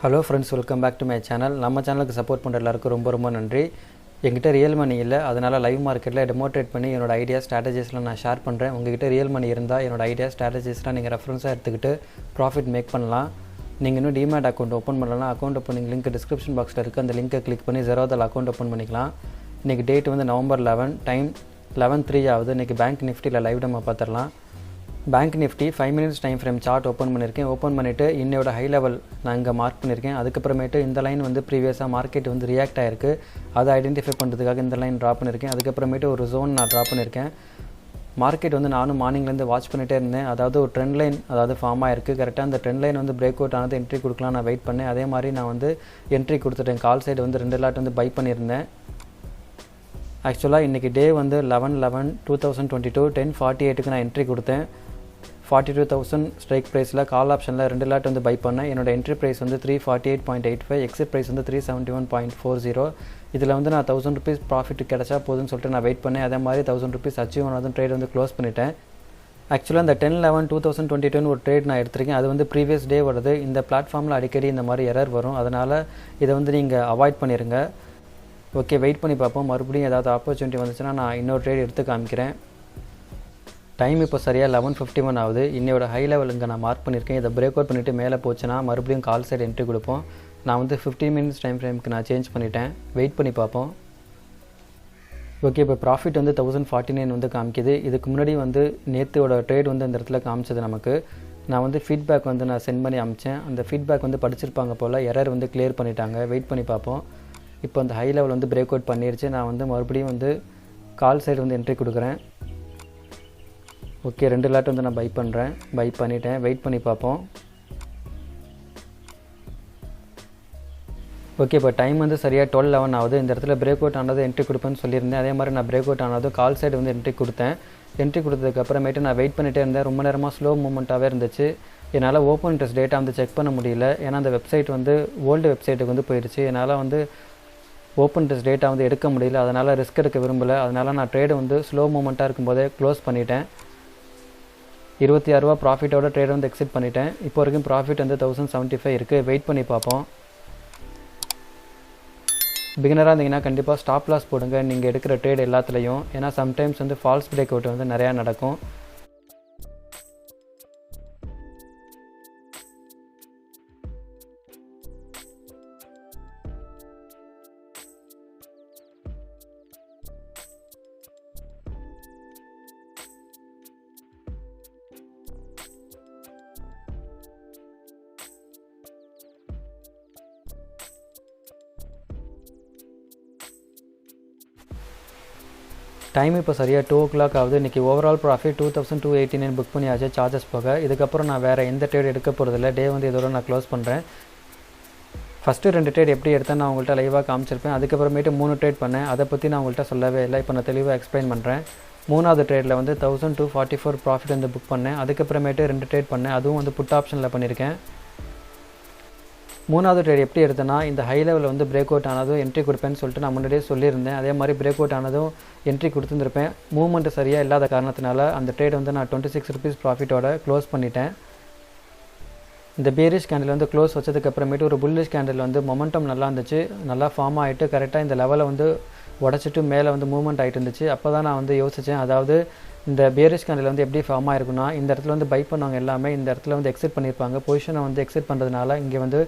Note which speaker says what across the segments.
Speaker 1: Hello friends, welcome back to my channel. நம்ம சேனலுக்கு support பண்ணுற எல்லாருக்கும் ரொம்ப ரொம்ப நன்றி. என்கிட்ட ரியல் மணி இல்லை, அதனால் லைவ் மார்க்கெட்டில் டெமோட்ரேட் பண்ணி என்னோடய ஐடியா ஸ்ட்ராட்டஜிஸ்லாம் நான் ஷேர் பண்ணுறேன். உங்கள்கிட்ட ரியல் மணி இருந்தால் என்னோடய ஐடியா ஸ்ட்ராட்டஜிஸ்லாம் நீங்கள் ரெஃபரன்ஸாக எடுத்துக்கிட்டு ப்ராஃபிட் மேக் பண்ணலாம். நீங்கள் இன்னும் டிமேட் அக்கௌண்ட் ஓப்பன் பண்ணலாம். அக்கௌண்ட் ஓப்பனிங் லிங்க் டிஸ்கிரிப்ஷன் பாக்ஸில் இருக்குது. அந்த லிங்கை கிளிக் பண்ணி ஜெரோதால் அக்கௌண்ட் ஓப்பன் பண்ணிக்கலாம். இன்றைக்கி டேட் வந்து November 11, டைம் 11:03 ஆகுது. இன்றைக்கி பேங்க் நிஃப்டியில் லைவ் நம்ம பார்த்துடலாம். Bank nifty 5 minutes time frame chart open பண்ணியிருக்கேன். ஓப்பன் பண்ணிவிட்டு இன்னையோட ஹை லெவல் நான் இங்கே மார்க் பண்ணியிருக்கேன். அதுக்கப்புறமேட்டு இந்த லைன் வந்து ப்ரீவியஸாக மார்க்கெட் வந்து ரியாக்ட் ஆகிருக்கு. அதை ஐடென்டிஃபை பண்ணுறதுக்காக இந்த லைன் ட்ரா பண்ணியிருக்கேன். அதுக்கப்புறமேட்டு ஒரு ஜோன் நான் ட்ரா பண்ணியிருக்கேன். மார்க்கெட் வந்து நானும் மார்னிங்லேருந்து வாட்ச் பண்ணிகிட்டே இருந்தேன். அதாவது ஒரு ட்ரெண்ட் லைன் ஃபார்ம் ஆகிருக்கு. கரெக்டாக அந்த ட்ரெண்ட் லைன் வந்து பிரேக் அவுட் ஆனது என்ட்ரி கொடுக்கலாம் நான் வெயிட் பண்ணேன். அதே மாதிரி நான் வந்து என்ட்ரி கொடுத்துட்டேன். கால் சைடு வந்து 2 லாட் வந்து பை பண்ணியிருந்தேன். ஆக்சுவலாக இன்றைக்கி டே வந்து 11/11/2022 10:48க்கு நான் என்ட்ரி கொடுத்தேன். 42,000 ஸ்ட்ரைக் ப்ரைஸில் கால் ஆப்ஷனில் 2 லாட் வந்து பை பண்ணேன். என்னோட என்ட்ரி ப்ரைஸ் வந்து 348.85, எக்ஸிட் ப்ரைஸ் வந்து 371.40. இதில் வந்து நான் 1000 rupees ப்ராஃபிட் கிடச்சா போதுன்னு சொல்லிட்டு நான் வெயிட் பண்ணேன். அதே மாதிரி 1000 rupees அச்சீவ் ஆனதும் ட்ரேட் வந்து க்ளோஸ் பண்ணிட்டேன். ஆக்சுவலாக இந்த 10/11/2022 ஒரு ட்ரேட் நான் எடுத்திருக்கேன். அது வந்து ப்ரீவியஸ் டே வருது. இந்த பிளாட்ஃபார்மில் அடிக்கடி இந்த மாதிரி எரர் வரும். அதனால் இதை வந்து நீங்கள் அவாய்ட் பண்ணிடுங்க. ஓகே, வெயிட் பண்ணி பார்ப்போம். மறுபடியும் ஏதாவது ஆப்பர்ச்சுனிட்டி வந்துச்சுன்னா நான் இன்னொரு ட்ரேட் எடுத்து காமிக்கிறேன். டைம் இப்போ சரியாக 11:51 ஆகுது. இன்னையோட ஹை லெவல் இங்கே நான் மார்க் பண்ணியிருக்கேன். இதை பிரேக் அவுட் பண்ணிவிட்டு மேலே போச்சுன்னா மறுபடியும் கால் சைடு என்ட்ரி கொடுப்போம். நான் வந்து 15 minutes டைம் ஃப்ரேமுக்கு நான் சேஞ்ச் பண்ணிட்டேன். வெயிட் பண்ணி பார்ப்போம். ஓகே, இப்போ ப்ராஃபிட் வந்து 1049 வந்து காமிக்குது. இதுக்கு முன்னாடி வந்து நேற்றோட ட்ரேட் வந்து அந்த இடத்துல காமிச்சது நமக்கு. நான் வந்து ஃபீட்பேக் வந்து நான் சென்ட் பண்ணி அமிச்சேன். அந்த ஃபீட்பேக் வந்து படிச்சிருப்பாங்க போல். எரர் வந்து கிளியர் பண்ணிட்டாங்க. வெயிட் பண்ணி பார்ப்போம். இப்போ அந்த ஹை லெவல் வந்து பிரேக் அவுட் பண்ணிடுச்சு. நான் வந்து மறுபடியும் வந்து கால் சைடு வந்து என்ட்ரி கொடுக்குறேன். ஓகே, 2 லாட் வந்து நான் பை பண்ணுறேன். பை பண்ணிட்டேன். வெயிட் பண்ணி பார்ப்போம். ஓகே, இப்போ டைம் வந்து சரியாக 12:11 ஆகுது. இந்த இடத்துல பிரேக் அவுட் ஆனது என்ட்ரி கொடுப்பேன்னு சொல்லியிருந்தேன். அதே மாதிரி நான் பிரேக் அவுட் ஆனதும் கால் சைடு வந்து என்ட்ரி கொடுத்தேன். என்ட்ரி கொடுத்ததுக்கப்புறமேட்டு நான் வெயிட் பண்ணிகிட்டே இருந்தேன். ரொம்ப நேரமாக ஸ்லோ மூமெண்ட்டாகவே இருந்துச்சு. என்னால் ஓப்பன் இன்ட்ரெஸ்ட் டேட்டா வந்து செக் பண்ண முடியல. ஏன்னா அந்த வெப்சைட் வந்து ஓல்டு வெப்சைட்டுக்கு வந்து போயிடுச்சு. என்னால் வந்து ஓப்பன் இன்ட்ரெஸ்ட் டேட்டா வந்து எடுக்க முடியல. அதனால் ரிஸ்க் எடுக்க விரும்பலை. அதனால் நான் ட்ரேடு வந்து ஸ்லோ மூமெண்ட்டாக இருக்கும்போதே க்ளோஸ் பண்ணிட்டேன். 26 ரூபா ப்ராஃபிட்டோட ட்ரேட் வந்து எக்ஸிட் பண்ணிட்டேன். இப்போ வரைக்கும் ப்ராஃபிட் வந்து 1075 இருக்குது. வெயிட் பண்ணி பார்ப்போம். பிகினராக இருந்தீங்கன்னா கண்டிப்பாக ஸ்டாப் லாஸ் போடுங்க நீங்கள் எடுக்கிற ட்ரேட் எல்லாத்துலேயும். ஏன்னா சம்டைம்ஸ் வந்து ஃபால்ஸ் பிரேக் அவுட் வந்து நிறையா நடக்கும். டைம் இப்போ சரியாக 2 o'clock ஆகுது. இன்றைக்கி ஓவரால் ப்ராஃபிட் 2289 புக் பண்ணியாச்சு சார்ஜஸ் போக. இதுக்கப்புறம் நான் வேறு எந்த ட்ரேட் எடுக்க போகிறதில்ல. டே வந்து இதோட நான் க்ளோஸ் பண்ணுறேன். ஃபஸ்ட்டு 2 ட்ரேட் எப்படி எடுத்தேன் நான் உங்கள்கிட்ட லைவாக காமிச்சிருப்பேன். அதுக்கப்புறமேட்டு 3 ட்ரேட் பண்ணேன். அதை பற்றி நான் உங்கள்கிட்ட சொல்லவே இல்லை. இப்போ நான் தெளிவாக எக்ஸ்பிளைன் பண்ணுறேன். 3வது ட்ரேட்டில் வந்து 1244 ப்ராஃபிட் வந்து புக் பண்ணேன். அதுக்கப்புறமேட்டு 2 ட்ரேட் பண்ணேன். அதுவும் வந்து புட் ஆப்ஷனில் பண்ணியிருக்கேன். 3வது ட்ரேட் எப்படி எடுத்தேன்னா, இந்த ஹை லெவலில் வந்து பிரேக் அவுட் ஆனதும் என்ட்ரி கொடுப்பேன்னு சொல்லிட்டு நான் முன்னாடியே சொல்லியிருந்தேன். அதே மாதிரி பிரேக் அவுட் ஆனதும் என்ட்ரி கொடுத்துருப்பேன். மூவ்மெண்ட் சரியாக இல்லாத காரணத்தினால அந்த ட்ரேட் வந்து நான் 26 rupees ப்ராஃபிட்டோட க்ளோஸ் பண்ணிட்டேன். இந்த பேரிஷ் கேண்டில் வந்து க்ளோஸ் வச்சதுக்கப்புறமேட்டு ஒரு புல்லிஷ் கேண்டில் வந்து மொமெண்டம் நல்லா இருந்துச்சு. நல்லா ஃபார்ம் ஆகிட்டு கரெக்டாக இந்த லெவலை வந்து உடச்சிட்டு மேலே வந்து மூவ்மெண்ட் ஆகிட்டு இருந்துச்சு. அப்போ தான் நான் வந்து யோசித்தேன், அதாவது இந்த பேரிஷ் கேண்டில் வந்து எப்படி ஃபார்ம் ஆகிருக்குன்னா, இந்த இடத்துல வந்து பை பண்ணவங்க எல்லாமே இந்த இடத்துல வந்து எக்ஸிட் பண்ணியிருப்பாங்க. பொசிஷனை வந்து எக்ஸிட் பண்ணுறதுனால இங்கே வந்து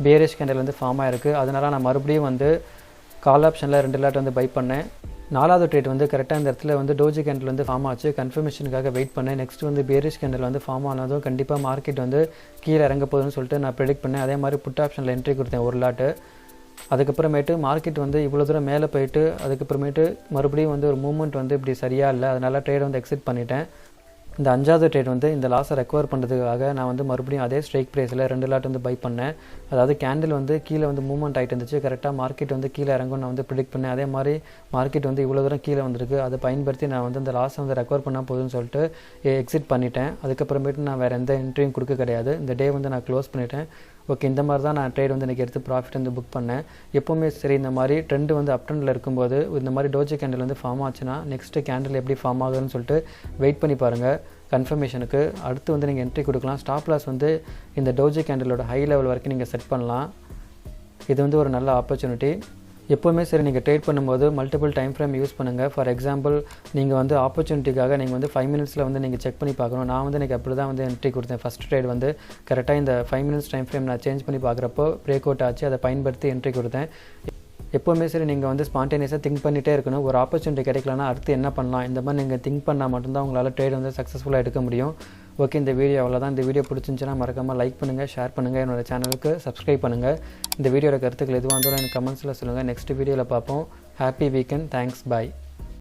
Speaker 1: பேரிஷ் கேண்டில் வந்து ஃபார்ம் ஆகிருக்கு. அதனால் நான் மறுபடியும் வந்து கால் ஆப்ஷனில் 2 லாட் வந்து பை பண்ணேன். 4வது ட்ரேட் வந்து கரெக்டாக இந்த இடத்துல வந்து டோஜி கேண்டில் வந்து ஃபார்ம் ஆச்சு. கன்ஃபர்மேஷனுக்காக வெயிட் பண்ணேன். நெக்ஸ்ட் வந்து பேரிஷ் கேண்டில் வந்து ஃபார்ம் ஆனதும் கண்டிப்பாக மார்க்கெட் வந்து கீழே இறங்க போகுதுன்னு சொல்லிட்டு நான் ப்ரெடிக்ட் பண்ணேன். அதே மாதிரி புட் ஆப்ஷனில் என்ட்ரி கொடுத்தேன் 1 லாட்டு. அதுக்கப்புறமேட்டு மார்க்கெட் வந்து இவ்வளோ தூரம் மேலே போயிட்டு அதுக்கப்புறமேட்டு மறுபடியும் வந்து ஒரு மூவ்மெண்ட் வந்து இப்படி சரியாக இல்லை. அதனால் ட்ரேட் வந்து எக்ஸிட் பண்ணிட்டேன். இந்த 5வது ட்ரேட் வந்து இந்த லாஸை ரெக்கவர் பண்ணுறதுக்காக நான் வந்து மறுபடியும் அதே ஸ்ட்ரைக் ப்ரைஸில் 2 லாட் வந்து பை பண்ணேன். அதாவது கேண்டில் வந்து கீழே வந்து மூவ்மெண்ட் ஆகிட்டு இருந்துச்சு. கரெக்டாக மார்க்கெட் வந்து கீழே இறங்கும் நான் வந்து ப்ரிடிக்ட் பண்ணேன். அதே மாதிரி மார்க்கெட் வந்து இவ்வளோ தூரம் கீழே வந்திருக்கு. அதை பயன்படுத்தி நான் வந்து அந்த லாஸை வந்து ரெக்கவர் பண்ணால் போதுன்னு சொல்லிட்டு எக்ஸிட் பண்ணிட்டேன். அதுக்கப்புறமேட்டு நான் வேறு எந்த என்ட்ரியும் கொடுக்க கிடையாது. இந்த டே வந்து நான் க்ளோஸ் பண்ணிட்டேன். ஓகே, இந்த மாதிரி தான் நான் ட்ரேட் வந்து இன்றைக்கி எடுத்து ப்ராஃபிட் வந்து புக் பண்ணேன். எப்போவுமே சரி, இந்த மாதிரி ட்ரெண்டு வந்து அப் ட்ரெண்டில் இருக்கும்போது இந்த மாதிரி டோஜி கேண்டில் வந்து ஃபார்ம் ஆச்சுன்னா நெக்ஸ்ட்டு கேண்டில் எப்படி ஃபார்ம் ஆகுதுன்னு சொல்லிட்டு வெயிட் பண்ணி பாருங்கள் கன்ஃபர்மேஷனுக்கு. அடுத்து வந்து நீங்கள் என்ட்ரி கொடுக்கலாம். ஸ்டாப் லாஸ் வந்து இந்த டோஜி கேண்டிலோட ஹை லெவல் வரைக்கும் நீங்கள் செட் பண்ணலாம். இது வந்து ஒரு நல்ல ஆப்பர்ச்சுனிட்டி. எப்போவுமே சரி நீங்கள் ட்ரேட் பண்ணும்போது மல்டிபிள் டைம் ஃப்ரேம் யூஸ் பண்ணுங்கள். ஃபார் எக்ஸாம்பிள் நீங்கள் வந்து ஆப்பர்ச்சுனிட்டிக்காக நீங்கள் வந்து 5 மினிட்ஸில் வந்து நீங்கள் செக் பண்ணி பார்க்கணும். நான் வந்து எனக்கு அப்படி தான் வந்து என்ட்ரி கொடுத்தேன். ஃபஸ்ட் ட்ரேட் வந்து கரெக்டாக இந்த 5 மினிட்ஸ் டைம் ஃப்ரேம் நான் சேஞ்ச் பண்ணி பார்க்குறப்போ பிரேக் அவுட் ஆச்சு. அதை பயன்படுத்தி என்ட்ரி கொடுத்தேன். எப்போவுமே சரி நீங்கள் வந்து ஸ்பான்டேனியஸாக திங்க் பண்ணிகிட்டே இருக்கணும். ஒரு ஆப்பர்ச்சுனிட்டி கிடைக்கலனா அடுத்து என்ன பண்ணலாம், இந்த மாதிரி நீங்கள் திங்க் பண்ணால் மட்டும்தான் உங்களால் ட்ரேட் வந்து சக்ஸஸ்ஃபுல்லாக எடுக்க முடியும். ஓகே, இந்த வீடியோ அவ்வளோதான். இந்த வீடியோ பிடிச்சிருந்துச்சுன்னா மறக்காமல் லைக் பண்ணுங்கள், ஷேர் பண்ணுங்கள், என்னோட சேனலுக்கு சப்ஸ்கிரைப் பண்ணுங்கள். இந்த வீடியோட கருத்துக்கள் எதுவாக இருந்தாலும் எனக்கு கமெண்ட்ஸில் சொல்லுங்கள். நெக்ஸ்ட் வீடியோவில் பார்ப்போம். Happy weekend. தேங்க்ஸ். பாய்.